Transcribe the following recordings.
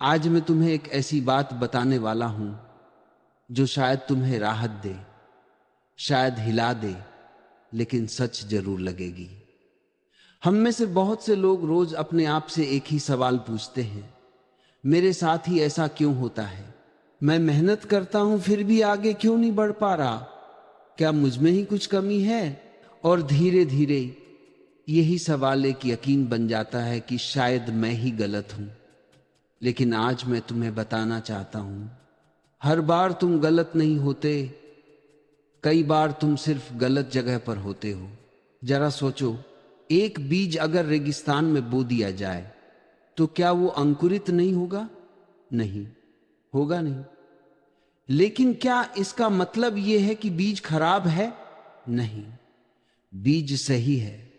आज मैं तुम्हें एक ऐसी बात बताने वाला हूं जो शायद तुम्हें राहत दे, शायद हिला दे, लेकिन सच जरूर लगेगी। हम में से बहुत से लोग रोज अपने आप से एक ही सवाल पूछते हैं, मेरे साथ ही ऐसा क्यों होता है? मैं मेहनत करता हूं फिर भी आगे क्यों नहीं बढ़ पा रहा? क्या मुझ में ही कुछ कमी है? और धीरे धीरे यही सवाल एक यकीन बन जाता है कि शायद मैं ही गलत हूं। लेकिन आज मैं तुम्हें बताना चाहता हूं, हर बार तुम गलत नहीं होते, कई बार तुम सिर्फ गलत जगह पर होते हो। जरा सोचो, एक बीज अगर रेगिस्तान में बो दिया जाए तो क्या वो अंकुरित नहीं होगा? नहीं होगा, नहीं। लेकिन क्या इसका मतलब यह है कि बीज खराब है? नहीं, बीज सही है,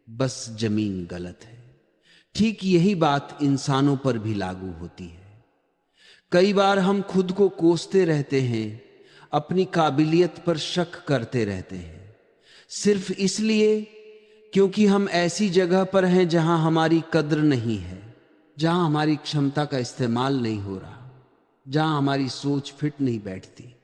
बस जमीन गलत है। ठीक यही बात इंसानों पर भी लागू होती है। कई बार हम खुद को कोसते रहते हैं, अपनी काबिलियत पर शक करते रहते हैं, सिर्फ इसलिए क्योंकि हम ऐसी जगह पर हैं जहां हमारी कद्र नहीं है, जहां हमारी क्षमता का इस्तेमाल नहीं हो रहा, जहां हमारी सोच फिट नहीं बैठती।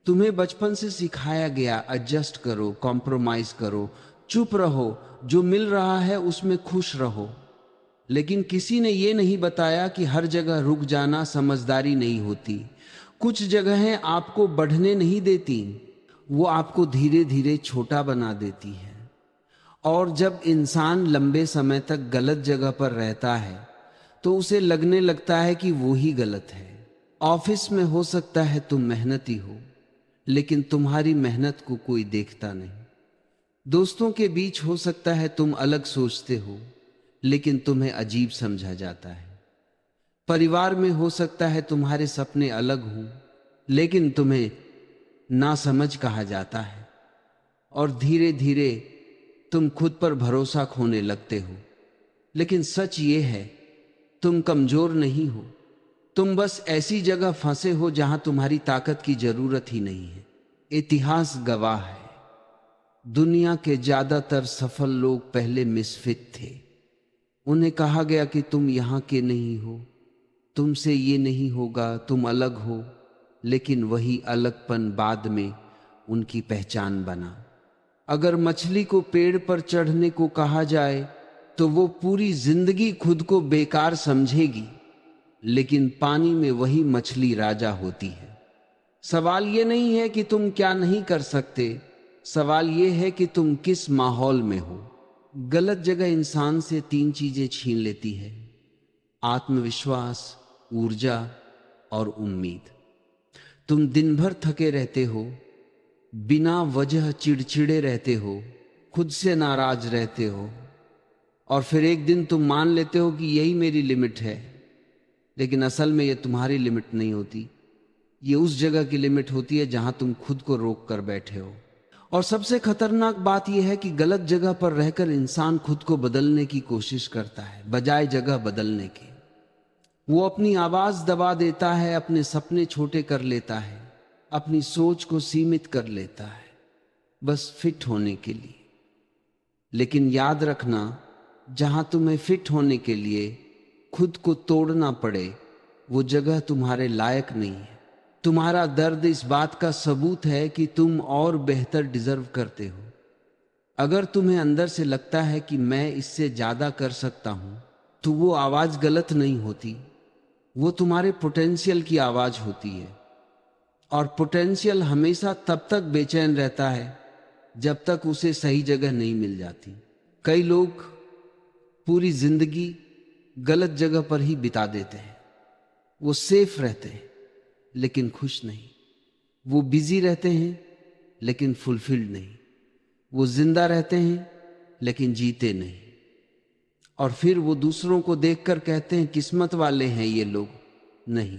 तुम्हें बचपन से सिखाया गया, एडजस्ट करो, कॉम्प्रोमाइज करो, चुप रहो, जो मिल रहा है उसमें खुश रहो। लेकिन किसी ने यह नहीं बताया कि हर जगह रुक जाना समझदारी नहीं होती। कुछ जगहें आपको बढ़ने नहीं देती, वो आपको धीरे धीरे छोटा बना देती है। और जब इंसान लंबे समय तक गलत जगह पर रहता है तो उसे लगने लगता है कि वो ही गलत है। ऑफिस में हो सकता है तुम मेहनती हो, लेकिन तुम्हारी मेहनत को कोई देखता नहीं। दोस्तों के बीच हो सकता है तुम अलग सोचते हो, लेकिन तुम्हें अजीब समझा जाता है। परिवार में हो सकता है तुम्हारे सपने अलग हों, लेकिन तुम्हें नासमझ कहा जाता है। और धीरे धीरे तुम खुद पर भरोसा खोने लगते हो। लेकिन सच ये है, तुम कमजोर नहीं हो, तुम बस ऐसी जगह फंसे हो जहां तुम्हारी ताकत की जरूरत ही नहीं है। इतिहास गवाह है, दुनिया के ज्यादातर सफल लोग पहले मिसफिट थे। उन्हें कहा गया कि तुम यहां के नहीं हो, तुमसे ये नहीं होगा, तुम अलग हो। लेकिन वही अलगपन बाद में उनकी पहचान बना। अगर मछली को पेड़ पर चढ़ने को कहा जाए तो वो पूरी जिंदगी खुद को बेकार समझेगी, लेकिन पानी में वही मछली राजा होती है। सवाल ये नहीं है कि तुम क्या नहीं कर सकते, सवाल ये है कि तुम किस माहौल में हो। गलत जगह इंसान से तीन चीजें छीन लेती है: आत्मविश्वास, ऊर्जा और उम्मीद। तुम दिन भर थके रहते हो, बिना वजह चिड़चिड़े रहते हो, खुद से नाराज रहते हो, और फिर एक दिन तुम मान लेते हो कि यही मेरी लिमिट है। लेकिन असल में यह तुम्हारी लिमिट नहीं होती, ये उस जगह की लिमिट होती है जहां तुम खुद को रोक कर बैठे हो। और सबसे खतरनाक बात यह है कि गलत जगह पर रहकर इंसान खुद को बदलने की कोशिश करता है, बजाय जगह बदलने के। वो अपनी आवाज दबा देता है, अपने सपने छोटे कर लेता है, अपनी सोच को सीमित कर लेता है, बस फिट होने के लिए। लेकिन याद रखना, जहां तुम्हें फिट होने के लिए खुद को तोड़ना पड़े, वो जगह तुम्हारे लायक नहीं है। तुम्हारा दर्द इस बात का सबूत है कि तुम और बेहतर डिजर्व करते हो। अगर तुम्हें अंदर से लगता है कि मैं इससे ज्यादा कर सकता हूं, तो वो आवाज गलत नहीं होती, वो तुम्हारे पोटेंशियल की आवाज होती है। और पोटेंशियल हमेशा तब तक बेचैन रहता है जब तक उसे सही जगह नहीं मिल जाती। कई लोग पूरी जिंदगी गलत जगह पर ही बिता देते हैं। वो सेफ रहते हैं लेकिन खुश नहीं, वो बिजी रहते हैं लेकिन फुलफिल्ड नहीं, वो जिंदा रहते हैं लेकिन जीते नहीं। और फिर वो दूसरों को देखकर कहते हैं किस्मत वाले हैं ये लोग। नहीं,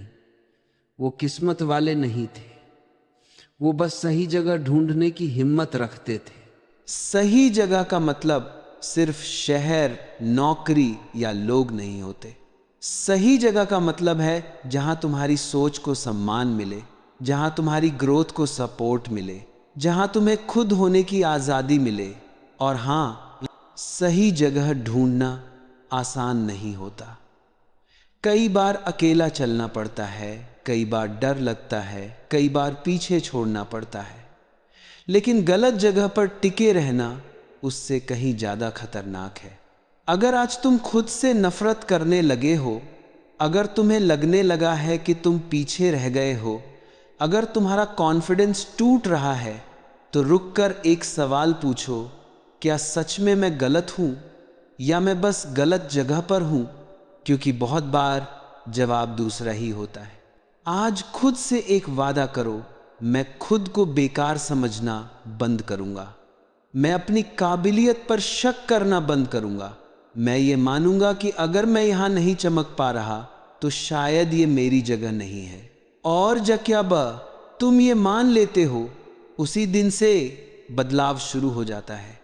वो किस्मत वाले नहीं थे, वो बस सही जगह ढूंढने की हिम्मत रखते थे। सही जगह का मतलब सिर्फ शहर, नौकरी या लोग नहीं होते। सही जगह का मतलब है जहां तुम्हारी सोच को सम्मान मिले, जहां तुम्हारी ग्रोथ को सपोर्ट मिले, जहां तुम्हें खुद होने की आजादी मिले। और हां, सही जगह ढूंढना आसान नहीं होता। कई बार अकेला चलना पड़ता है, कई बार डर लगता है, कई बार पीछे छोड़ना पड़ता है। लेकिन गलत जगह पर टिके रहना उससे कहीं ज्यादा खतरनाक है। अगर आज तुम खुद से नफरत करने लगे हो, अगर तुम्हें लगने लगा है कि तुम पीछे रह गए हो, अगर तुम्हारा कॉन्फिडेंस टूट रहा है, तो रुककर एक सवाल पूछो, क्या सच में मैं गलत हूं या मैं बस गलत जगह पर हूं? क्योंकि बहुत बार जवाब दूसरा ही होता है। आज खुद से एक वादा करो, मैं खुद को बेकार समझना बंद करूंगा। मैं अपनी काबिलियत पर शक करना बंद करूंगा। मैं ये मानूंगा कि अगर मैं यहां नहीं चमक पा रहा तो शायद ये मेरी जगह नहीं है। और जब तुम ये मान लेते हो, उसी दिन से बदलाव शुरू हो जाता है।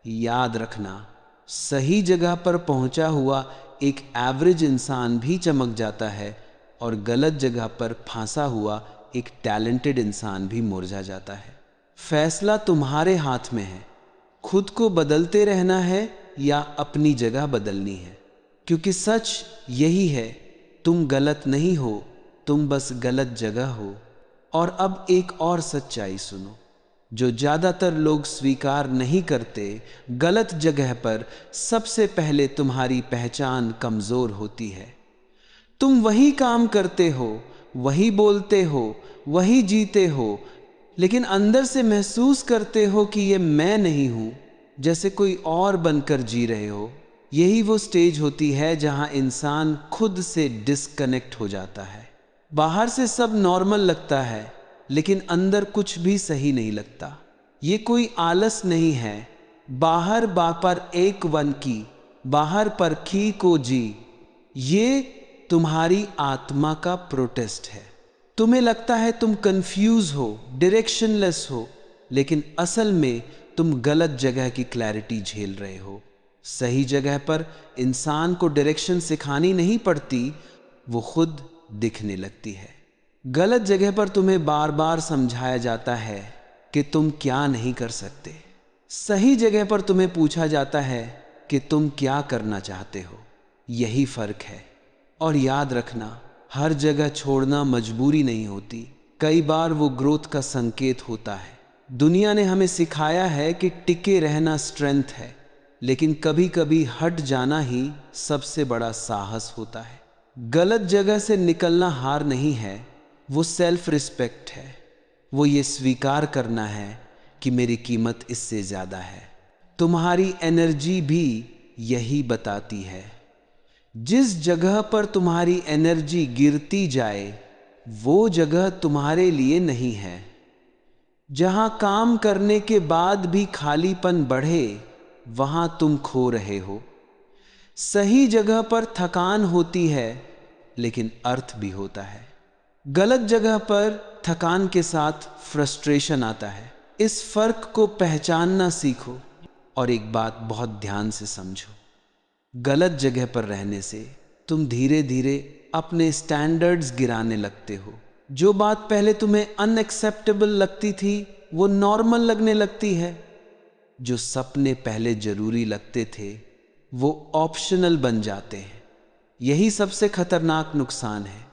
याद रखना, सही जगह पर पहुंचा हुआ एक एवरेज इंसान भी चमक जाता है और गलत जगह पर फंसा हुआ एक टैलेंटेड इंसान भी मुरझा जाता है। फैसला तुम्हारे हाथ में है, खुद को बदलते रहना है या अपनी जगह बदलनी है। क्योंकि सच यही है, तुम गलत नहीं हो, तुम बस गलत जगह हो। और अब एक और सच्चाई सुनो, जो ज्यादातर लोग स्वीकार नहीं करते। गलत जगह पर सबसे पहले तुम्हारी पहचान कमजोर होती है। तुम वही काम करते हो, वही बोलते हो, वही जीते हो, लेकिन अंदर से महसूस करते हो कि ये मैं नहीं हूं, जैसे कोई और बनकर जी रहे हो। यही वो स्टेज होती है जहां इंसान खुद से डिस्कनेक्ट हो जाता है। बाहर से सब नॉर्मल लगता है, लेकिन अंदर कुछ भी सही नहीं लगता। ये कोई आलस नहीं है, बाहर बापर एक वन की, बाहर परखी को जी। ये तुम्हारी आत्मा का प्रोटेस्ट है। तुम्हें लगता है तुम कंफ्यूज हो, डायरेक्शनलेस हो, लेकिन असल में तुम गलत जगह की क्लैरिटी झेल रहे हो। सही जगह पर इंसान को डायरेक्शन सिखानी नहीं पड़ती, वो खुद दिखने लगती है। गलत जगह पर तुम्हें बार बार समझाया जाता है कि तुम क्या नहीं कर सकते। सही जगह पर तुम्हें पूछा जाता है कि तुम क्या करना चाहते हो। यही फर्क है। और याद रखना, हर जगह छोड़ना मजबूरी नहीं होती, कई बार वो ग्रोथ का संकेत होता है। दुनिया ने हमें सिखाया है कि टिके रहना स्ट्रेंथ है, लेकिन कभी कभी हट जाना ही सबसे बड़ा साहस होता है। गलत जगह से निकलना हार नहीं है, वो सेल्फ रिस्पेक्ट है। वो ये स्वीकार करना है कि मेरी कीमत इससे ज्यादा है। तुम्हारी एनर्जी भी यही बताती है। जिस जगह पर तुम्हारी एनर्जी गिरती जाए, वो जगह तुम्हारे लिए नहीं है। जहां काम करने के बाद भी खालीपन बढ़े, वहां तुम खो रहे हो। सही जगह पर थकान होती है, लेकिन अर्थ भी होता है। गलत जगह पर थकान के साथ फ्रस्ट्रेशन आता है। इस फर्क को पहचानना सीखो। और एक बात बहुत ध्यान से समझो, गलत जगह पर रहने से तुम धीरे धीरे अपने स्टैंडर्ड्स गिराने लगते हो। जो बात पहले तुम्हें अनएक्सेप्टेबल लगती थी, वो नॉर्मल लगने लगती है। जो सपने पहले जरूरी लगते थे, वो ऑप्शनल बन जाते हैं। यही सबसे खतरनाक नुकसान है।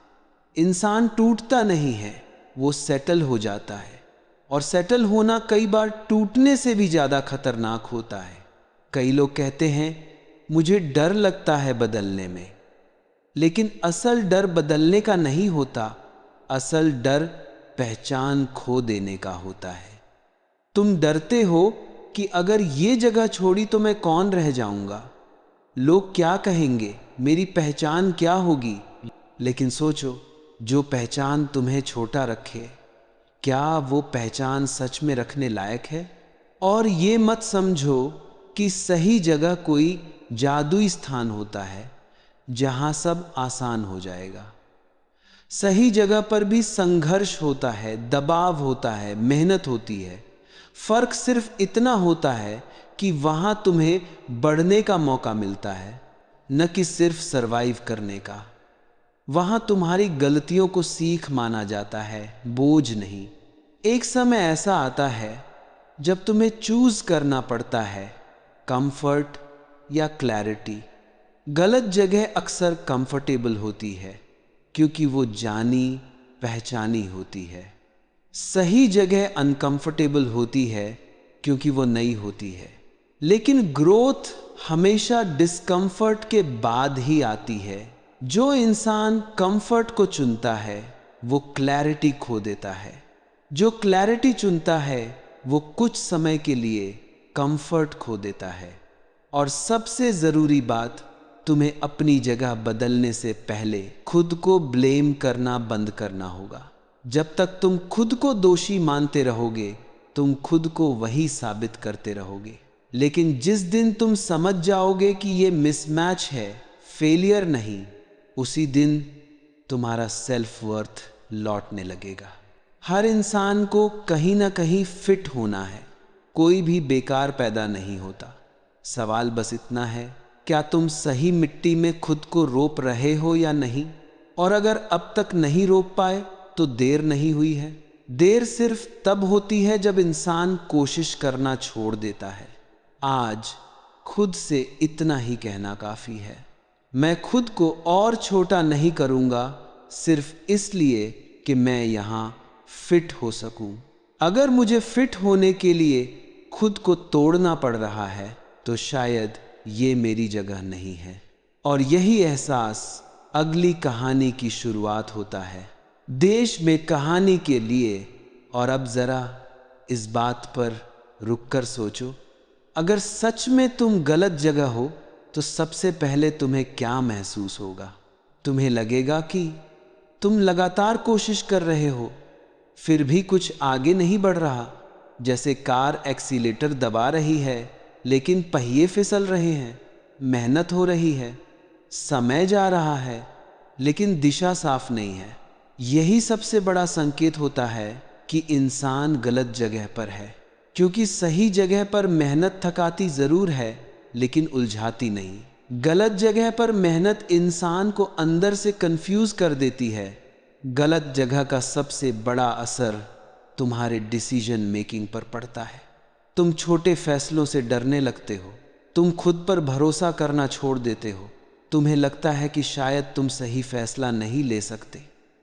इंसान टूटता नहीं है, वो सेटल हो जाता है। और सेटल होना कई बार टूटने से भी ज्यादा खतरनाक होता है। कई लोग कहते हैं, मुझे डर लगता है बदलने में। लेकिन असल डर बदलने का नहीं होता, असल डर पहचान खो देने का होता है। तुम डरते हो कि अगर ये जगह छोड़ी तो मैं कौन रह जाऊंगा, लोग क्या कहेंगे, मेरी पहचान क्या होगी। लेकिन सोचो, जो पहचान तुम्हें छोटा रखे, क्या वो पहचान सच में रखने लायक है? और ये मत समझो कि सही जगह कोई जादुई स्थान होता है जहां सब आसान हो जाएगा। सही जगह पर भी संघर्ष होता है, दबाव होता है, मेहनत होती है। फर्क सिर्फ इतना होता है कि वहां तुम्हें बढ़ने का मौका मिलता है, न कि सिर्फ सरवाइव करने का। वहां तुम्हारी गलतियों को सीख माना जाता है, बोझ नहीं। एक समय ऐसा आता है जब तुम्हें चूज करना पड़ता है, कंफर्ट या क्लैरिटी। गलत जगह अक्सर कंफर्टेबल होती है क्योंकि वो जानी पहचानी होती है। सही जगह अनकंफर्टेबल होती है क्योंकि वो नई होती है। लेकिन ग्रोथ हमेशा डिस्कंफर्ट के बाद ही आती है। जो इंसान कंफर्ट को चुनता है वो क्लैरिटी खो देता है। जो क्लैरिटी चुनता है वो कुछ समय के लिए कंफर्ट खो देता है। और सबसे जरूरी बात, तुम्हें अपनी जगह बदलने से पहले खुद को ब्लेम करना बंद करना होगा। जब तक तुम खुद को दोषी मानते रहोगे तुम खुद को वही साबित करते रहोगे। लेकिन जिस दिन तुम समझ जाओगे कि ये मिसमैच है, फेलियर नहीं, उसी दिन तुम्हारा सेल्फ वर्थ लौटने लगेगा। हर इंसान को कहीं ना कहीं फिट होना है। कोई भी बेकार पैदा नहीं होता। सवाल बस इतना है, क्या तुम सही मिट्टी में खुद को रोप रहे हो या नहीं? और अगर अब तक नहीं रोप पाए तो देर नहीं हुई है। देर सिर्फ तब होती है जब इंसान कोशिश करना छोड़ देता है। आज खुद से इतना ही कहना काफी है। मैं खुद को और छोटा नहीं करूंगा सिर्फ इसलिए कि मैं यहां फिट हो सकूं। अगर मुझे फिट होने के लिए खुद को तोड़ना पड़ रहा है तो शायद ये मेरी जगह नहीं है। और यही एहसास अगली कहानी की शुरुआत होता है। देश में कहानी के लिए। और अब जरा इस बात पर रुककर सोचो, अगर सच में तुम गलत जगह हो तो सबसे पहले तुम्हें क्या महसूस होगा? तुम्हें लगेगा कि तुम लगातार कोशिश कर रहे हो फिर भी कुछ आगे नहीं बढ़ रहा, जैसे कार एक्सीलेटर दबा रही है लेकिन पहिए फिसल रहे हैं। मेहनत हो रही है, समय जा रहा है, लेकिन दिशा साफ नहीं है। यही सबसे बड़ा संकेत होता है कि इंसान गलत जगह पर है। क्योंकि सही जगह पर मेहनत थकाती जरूर है लेकिन उलझाती नहीं। गलत जगह पर मेहनत इंसान को अंदर से कंफ्यूज कर देती है। गलत जगह का सबसे बड़ा असर तुम्हारे डिसीजन मेकिंग पर पड़ता है। तुम छोटे फैसलों से डरने लगते हो। तुम खुद पर भरोसा करना छोड़ देते हो। तुम्हें लगता है कि शायद तुम सही फैसला नहीं ले सकते।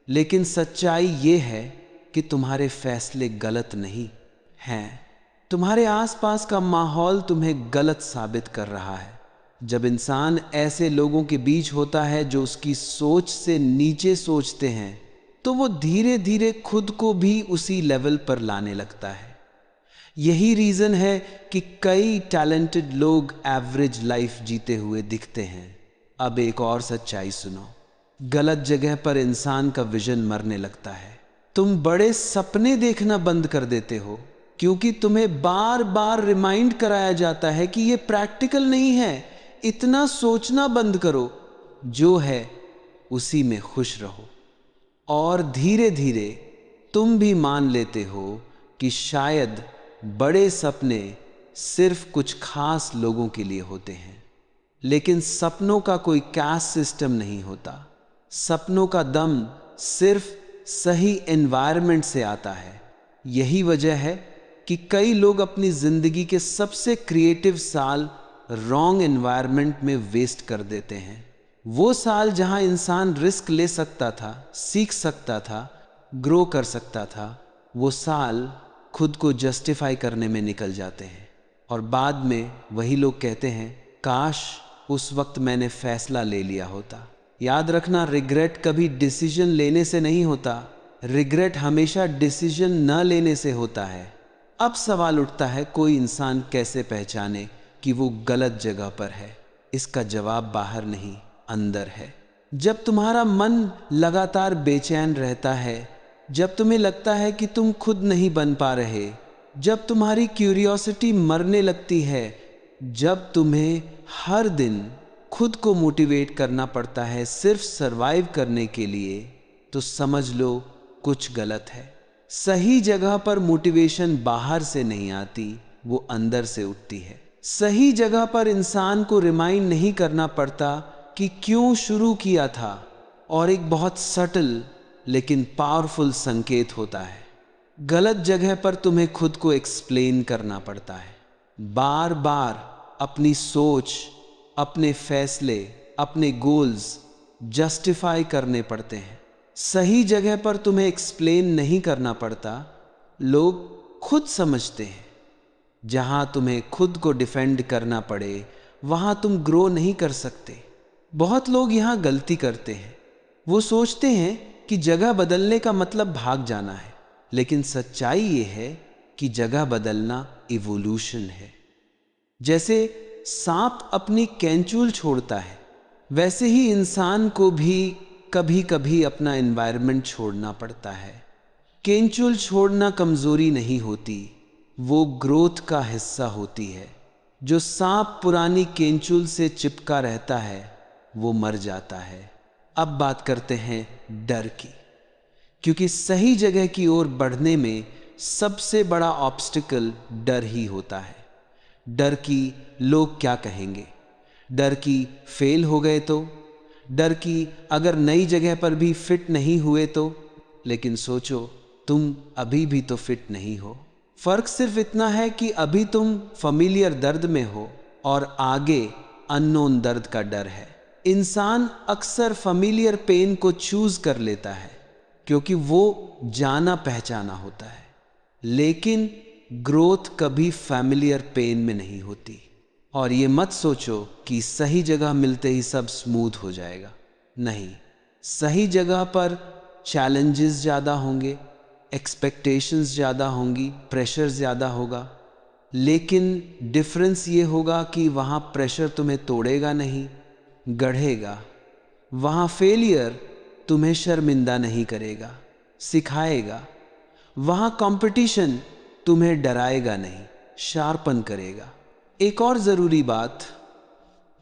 लेकिन सच्चाई ये है कि तुम्हारे फैसले गलत नहीं हैं। तुम्हारे आसपास का माहौल तुम्हें गलत साबित कर रहा है। जब इंसान ऐसे लोगों के बीच होता है जो उसकी सोच से नीचे सोचते हैं तो वो धीरे धीरे खुद को भी उसी लेवल पर लाने लगता है। यही रीजन है कि कई टैलेंटेड लोग एवरेज लाइफ जीते हुए दिखते हैं। अब एक और सच्चाई सुनो, गलत जगह पर इंसान का विजन मरने लगता है। तुम बड़े सपने देखना बंद कर देते हो क्योंकि तुम्हें बार बार रिमाइंड कराया जाता है कि यह प्रैक्टिकल नहीं है। इतना सोचना बंद करो, जो है उसी में खुश रहो। और धीरे धीरे तुम भी मान लेते हो कि शायद बड़े सपने सिर्फ कुछ खास लोगों के लिए होते हैं। लेकिन सपनों का कोई कास्ट सिस्टम नहीं होता। सपनों का दम सिर्फ सही एनवायरनमेंट से आता है। यही वजह है कि कई लोग अपनी जिंदगी के सबसे क्रिएटिव साल रॉन्ग एनवायरनमेंट में वेस्ट कर देते हैं। वो साल जहां इंसान रिस्क ले सकता था, सीख सकता था, ग्रो कर सकता था, वो साल खुद को जस्टिफाई करने में निकल जाते हैं। और बाद में वही लोग कहते हैं, काश उस वक्त मैंने फैसला ले लिया होता। याद रखना, रिग्रेट कभी डिसीजन लेने से नहीं होता। रिग्रेट हमेशा डिसीजन न लेने से होता है। अब सवाल उठता है, कोई इंसान कैसे पहचाने कि वो गलत जगह पर है? इसका जवाब बाहर नहीं, अंदर है। जब तुम्हारा मन लगातार बेचैन रहता है, जब तुम्हें लगता है कि तुम खुद नहीं बन पा रहे, जब तुम्हारी क्यूरियोसिटी मरने लगती है, जब तुम्हें हर दिन खुद को मोटिवेट करना पड़ता है सिर्फ सरवाइव करने के लिए, तो समझ लो कुछ गलत है। सही जगह पर मोटिवेशन बाहर से नहीं आती, वो अंदर से उठती है। सही जगह पर इंसान को रिमाइंड नहीं करना पड़ता कि क्यों शुरू किया था, और एक बहुत सटल लेकिन पावरफुल संकेत होता है। गलत जगह पर तुम्हें खुद को एक्सप्लेन करना पड़ता है। बार बार अपनी सोच, अपने फैसले अपने गोल्स जस्टिफाई करने पड़ते हैं। सही जगह पर तुम्हें एक्सप्लेन नहीं करना पड़ता, लोग खुद समझते हैं। जहां तुम्हें खुद को डिफेंड करना पड़े वहां तुम ग्रो नहीं कर सकते। बहुत लोग यहां गलती करते हैं। वो सोचते हैं कि जगह बदलने का मतलब भाग जाना है, लेकिन सच्चाई ये है कि जगह बदलना इवोल्यूशन है। जैसे सांप अपनी कैंचुल छोड़ता है, वैसे ही इंसान को भी कभी कभी अपना एनवायरनमेंट छोड़ना पड़ता है। कैंचुल छोड़ना कमजोरी नहीं होती, वो ग्रोथ का हिस्सा होती है। जो सांप पुरानी कैंचुल से चिपका रहता है वो मर जाता है। अब बात करते हैं डर की, क्योंकि सही जगह की ओर बढ़ने में सबसे बड़ा ऑब्स्टिकल डर ही होता है। डर की लोग क्या कहेंगे, डर की फेल हो गए तो, डर की अगर नई जगह पर भी फिट नहीं हुए तो। लेकिन सोचो, तुम अभी भी तो फिट नहीं हो। फर्क सिर्फ इतना है कि अभी तुम फैमिलियर दर्द में हो और आगे अननोन दर्द का डर है। इंसान अक्सर फैमिलियर पेन को चूज कर लेता है क्योंकि वो जाना पहचाना होता है, लेकिन ग्रोथ कभी फैमिलियर पेन में नहीं होती। और ये मत सोचो कि सही जगह मिलते ही सब स्मूथ हो जाएगा। नहीं, सही जगह पर चैलेंजेस ज़्यादा होंगे, एक्सपेक्टेशंस ज़्यादा होंगी, प्रेशर ज़्यादा होगा, लेकिन डिफरेंस ये होगा कि वहाँ प्रेशर तुम्हें तोड़ेगा नहीं, गढ़ेगा। वहाँ फेलियर तुम्हें शर्मिंदा नहीं करेगा, सिखाएगा। वहाँ कंपटीशन तुम्हें डराएगा नहीं, शार्पन करेगा। एक और ज़रूरी बात,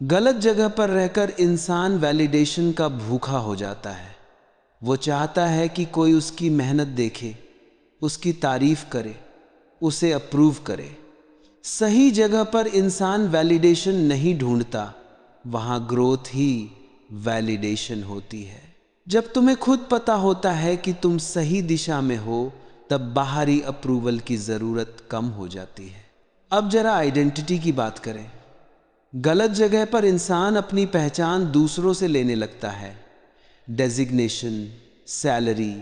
गलत जगह पर रहकर इंसान वैलिडेशन का भूखा हो जाता है। वो चाहता है कि कोई उसकी मेहनत देखे, उसकी तारीफ करे, उसे अप्रूव करे। सही जगह पर इंसान वैलिडेशन नहीं ढूंढता, वहां ग्रोथ ही वैलिडेशन होती है। जब तुम्हें खुद पता होता है कि तुम सही दिशा में हो, तब बाहरी अप्रूवल की जरूरत कम हो जाती है। अब जरा आइडेंटिटी की बात करें। गलत जगह पर इंसान अपनी पहचान दूसरों से लेने लगता है। डेजिग्नेशन, सैलरी,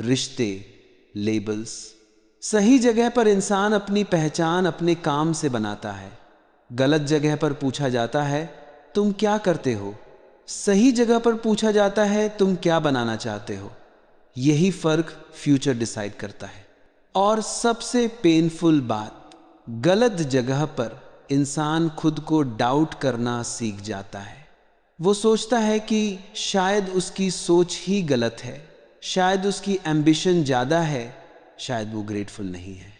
रिश्ते, लेबल्स। सही जगह पर इंसान अपनी पहचान अपने काम से बनाता है। गलत जगह पर पूछा जाता है तुम क्या करते हो, सही जगह पर पूछा जाता है तुम क्या बनाना चाहते हो। यही फर्क फ्यूचर डिसाइड करता है। और सबसे पेनफुल बात, गलत जगह पर इंसान खुद को डाउट करना सीख जाता है। वो सोचता है कि शायद उसकी सोच ही गलत है, शायद उसकी एम्बिशन ज़्यादा है, शायद वो ग्रेटफुल नहीं है।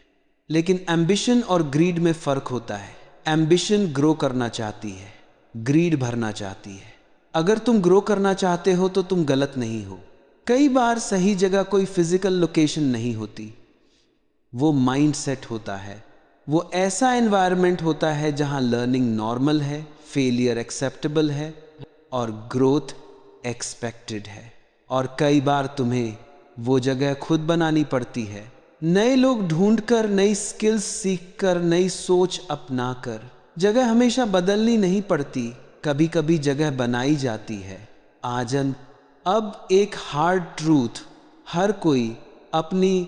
लेकिन एम्बिशन और ग्रीड में फ़र्क होता है। एम्बिशन ग्रो करना चाहती है, ग्रीड भरना चाहती है। अगर तुम ग्रो करना चाहते हो तो तुम गलत नहीं हो। कई बार सही जगह कोई फिजिकल लोकेशन नहीं होती, वो माइंड सेट होता है। वो ऐसा एनवायरनमेंट होता है जहां लर्निंग नॉर्मल है, फेलियर एक्सेप्टेबल है और ग्रोथ एक्सपेक्टेड है। और कई बार तुम्हें वो जगह खुद बनानी पड़ती है, नए लोग ढूंढकर, नई स्किल्स सीखकर, नई सोच अपनाकर। जगह हमेशा बदलनी नहीं पड़ती, कभी कभी जगह बनाई जाती है। आजन अब एक हार्ड ट्रूथ, हर कोई अपनी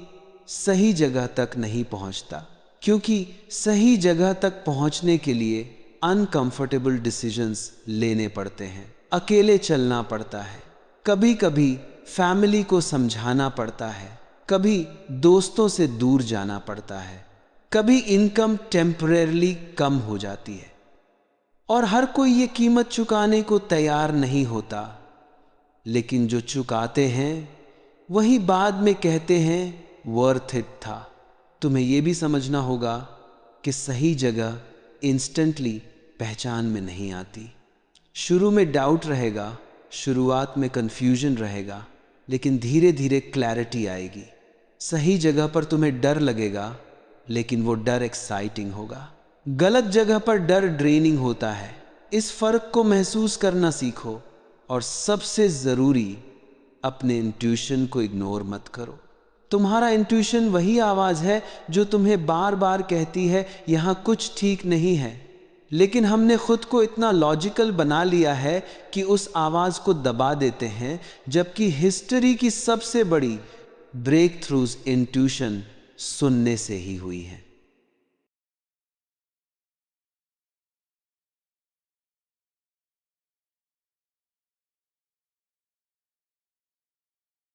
सही जगह तक नहीं पहुंचता, क्योंकि सही जगह तक पहुंचने के लिए अनकंफर्टेबल डिसीजंस लेने पड़ते हैं। अकेले चलना पड़ता है, कभी कभी फैमिली को समझाना पड़ता है, कभी दोस्तों से दूर जाना पड़ता है, कभी इनकम टेम्परेरली कम हो जाती है। और हर कोई ये कीमत चुकाने को तैयार नहीं होता, लेकिन जो चुकाते हैं वही बाद में कहते हैं वर्थ इट था। तुम्हें यह भी समझना होगा कि सही जगह इंस्टेंटली पहचान में नहीं आती। शुरू में डाउट रहेगा, शुरुआत में कंफ्यूजन रहेगा, लेकिन धीरे धीरे क्लैरिटी आएगी। सही जगह पर तुम्हें डर लगेगा, लेकिन वो डर एक्साइटिंग होगा। गलत जगह पर डर ड्रेनिंग होता है। इस फर्क को महसूस करना सीखो, और सबसे जरूरी, अपने इंट्यूशन को इग्नोर मत करो। तुम्हारा इंट्यूशन वही आवाज है जो तुम्हें बार बार कहती है यहां कुछ ठीक नहीं है। लेकिन हमने खुद को इतना लॉजिकल बना लिया है कि उस आवाज को दबा देते हैं, जबकि हिस्ट्री की सबसे बड़ी ब्रेक थ्रूज इंट्यूशन सुनने से ही हुई है।